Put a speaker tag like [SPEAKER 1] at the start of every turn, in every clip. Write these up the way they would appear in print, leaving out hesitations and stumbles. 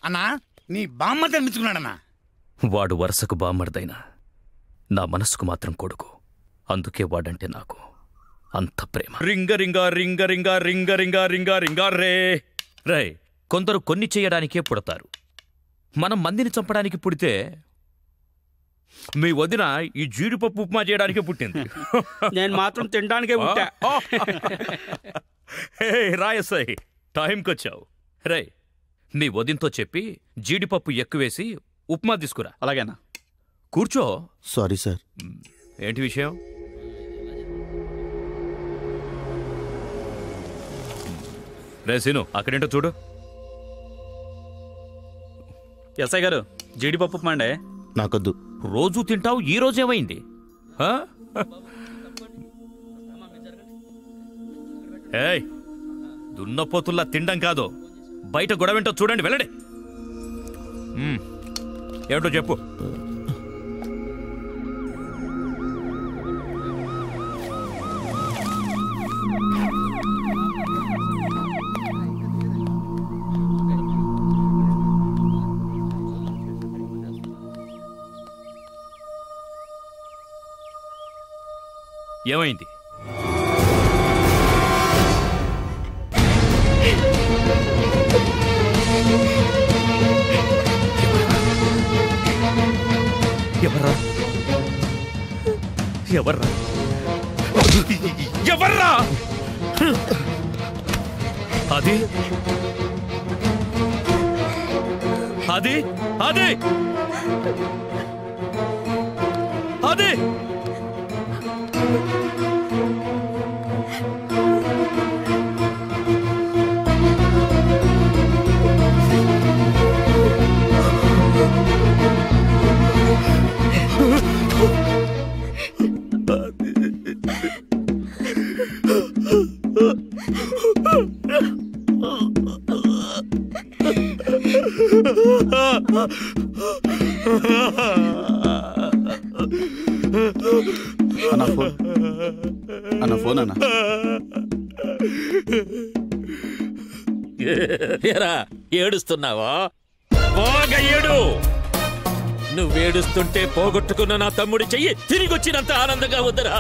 [SPEAKER 1] అన్నా నీ బామ్మర్ది అనిపించుకున్నాడన్నా.
[SPEAKER 2] వాడు వరుసకు బామ్మర్దైనా నా మనసుకు మాత్రం కొడుకు. అందుకే వాడంటే నాకు అంత ప్రేమ. రింగ రింగా రింగ రింగా రింగ రింగా రింగా రింగా రే రే. కొందరు కొన్ని చేయడానికే పుడతారు. మనం మందిని చంపడానికి పుడితే మీ వదిన ఈ జీడిపప్పు ఉప్మా చేయడానికే పుట్టింది.
[SPEAKER 3] నేను మాత్రం తినడానికే పుట్టా.
[SPEAKER 2] రాయసాయి టైంకొచ్చావు. రే మీ వదినతో చెప్పి జీడిపప్పు ఎక్కువేసి ఉప్మా తీసుకురా.
[SPEAKER 3] అలాగేనా?
[SPEAKER 2] కూర్చో.
[SPEAKER 4] Sorry sir.
[SPEAKER 2] ఏంటి విషయం? రే సీను అక్కడేంటో చూడు.
[SPEAKER 3] ఎస్ఐ గారు జీడిపప్పు ఉప్మా అండి.
[SPEAKER 4] నాకొద్దు.
[SPEAKER 2] రోజు తింటావు, ఈ రోజేమైంది? ఏయ్ దున్నపోతుల్లా తినడం కాదు, బయట గొడవేంటో చూడండి. వెళ్ళండి. ఏమిటో చెప్పు. ఏమైంది? ఎవర్రా ఎవర్రా ఎవర్రా? అది అది అది అది
[SPEAKER 3] అన్న ఫోన్ అన్న.
[SPEAKER 5] ఏడుస్తున్నావా? బాగా ఏడు. నువ్వేడుస్తుంటే పోగొట్టుకున్న నా తమ్ముడి చెయ్యి తిరిగి వచ్చినంత ఆనందంగా ఉందరా.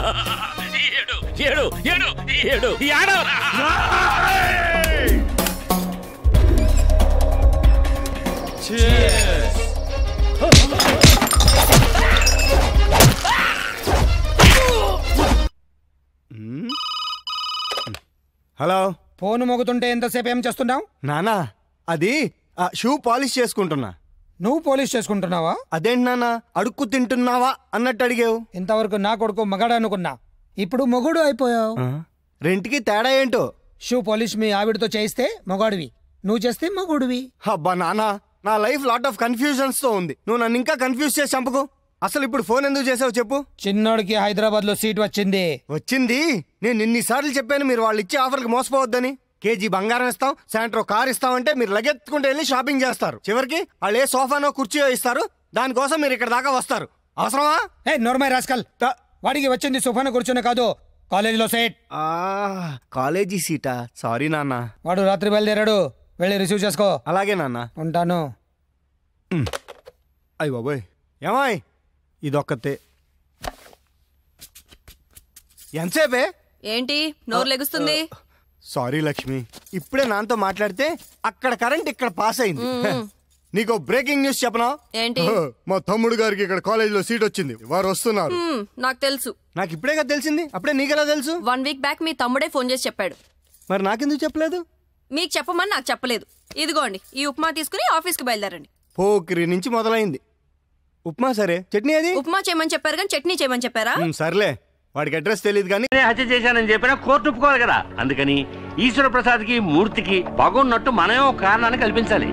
[SPEAKER 5] ఏడు ఏడు ఏడు ఏడు ఏడవరా.
[SPEAKER 4] హలో.
[SPEAKER 1] ఫోన్ మోగుతుంటే ఎంతసేపు ఏం చేస్తున్నావు?
[SPEAKER 4] నానా అది షూ పాలిష్ చేసుకుంటున్నా.
[SPEAKER 1] నువ్వు పోలీస్ చేసుకుంటున్నావా?
[SPEAKER 4] అదేంటి నాన్న అడుక్కు తింటున్నావా అన్నట్టు అడిగావు.
[SPEAKER 1] ఇంతవరకు నా కొడుకు మగాడు అనుకున్నా, ఇప్పుడు మొగుడు అయిపోయావు.
[SPEAKER 4] రెంట్కి తేడా ఏంటో?
[SPEAKER 1] షూ పాలిష్ మీ ఆవిడతో చేయిస్తే మొగాడివి, నువ్వు చేస్తే మొగుడివి.
[SPEAKER 4] అబ్బా నానా, నా లైఫ్ లాట్ ఆఫ్ కన్ఫ్యూజన్స్ తో ఉంది. నువ్వు నన్ను ఇంకా కన్ఫ్యూజ్ చేసి చంపకు. అసలు ఇప్పుడు ఫోన్ ఎందుకు చేసావు చెప్పు.
[SPEAKER 1] చిన్నోడికి హైదరాబాద్ లో సీట్ వచ్చింది.
[SPEAKER 4] నేను ఇన్నిసార్లు చెప్పాను మీరు వాళ్ళు ఇచ్చే ఆఫర్కి మోసపోవద్దని. కేజీ బంగారం ఇస్తాం, సాయంత్రం కార్ ఇస్తామంటే మీరు లగెత్తుకుంటే వెళ్ళి షాపింగ్ చేస్తారు. చివరికి వాళ్ళు ఏ సోఫానో కుర్చీయో ఇస్తారు, దానికోసం మీరు ఇక్కడ దాకా వస్తారు. అవసరమా?
[SPEAKER 1] ఏ నోర్మై రాస్కల్, వాడికి వచ్చింది సోఫాను కూర్చొని కాదు, కాలేజీలో సీట్.
[SPEAKER 4] కాలేజీ సీటా? సారీ నాన్న.
[SPEAKER 1] వాడు రాత్రి బయలుదేరాడు, వెళ్ళి రిసీవ్ చేసుకో.
[SPEAKER 4] అలాగే నాన్న,
[SPEAKER 1] ఉంటాను.
[SPEAKER 4] అయ్య బాబోయ్, ఏమాయ్ ఇదొక్కతే. ఎంతసేపే?
[SPEAKER 6] ఏంటి నోరు లెగుస్తుంది?
[SPEAKER 4] సారీ లక్ష్మి, ఇప్పుడే నాతో మాట్లాడితే అక్కడ కరెంట్ ఇక్కడ పాస్ అయింది. నీకు బ్రేకింగ్ న్యూస్ చెప్పనా?
[SPEAKER 6] ఏంటి?
[SPEAKER 4] మా తమ్ముడు గారికి ఇక్కడ కాలేజీలో సీట్ వచ్చింది, వారు వస్తున్నారు.
[SPEAKER 6] నాకు తెలుసు.
[SPEAKER 4] నాకు ఇప్పుడే కదా తెలిసింది. అప్పుడే నీకెలా తెలుసు?
[SPEAKER 6] 1 వీక్ బ్యాక్ మీ తమ్ముడే ఫోన్ చేసి చెప్పాడు.
[SPEAKER 4] మరి నాకెందుకు చెప్పలేదు?
[SPEAKER 6] మీకు చెప్పమని నాకు చెప్పలేదు. ఇదిగోండి ఈ ఉప్మా తీసుకుని ఆఫీస్కి బయలుదేరండి.
[SPEAKER 4] పోకిరి నుంచి మొదలైంది. ఉప్మా సరే, చట్నీ అది?
[SPEAKER 6] ఉప్మా చేయమని చెప్పారు కానీ చట్నీ చేయమని చెప్పారా?
[SPEAKER 4] సర్లే, వాడికి అడ్రస్ తెలియదు కానీ
[SPEAKER 7] హత్య చేశానని చెప్పినా కోర్టు ఒప్పుకోవాలి కదా. అందుకని ఈశ్వర ప్రసాద్ కి మూర్తికి బాగున్నట్టు మనమే ఒక కారణాన్ని కల్పించాలి.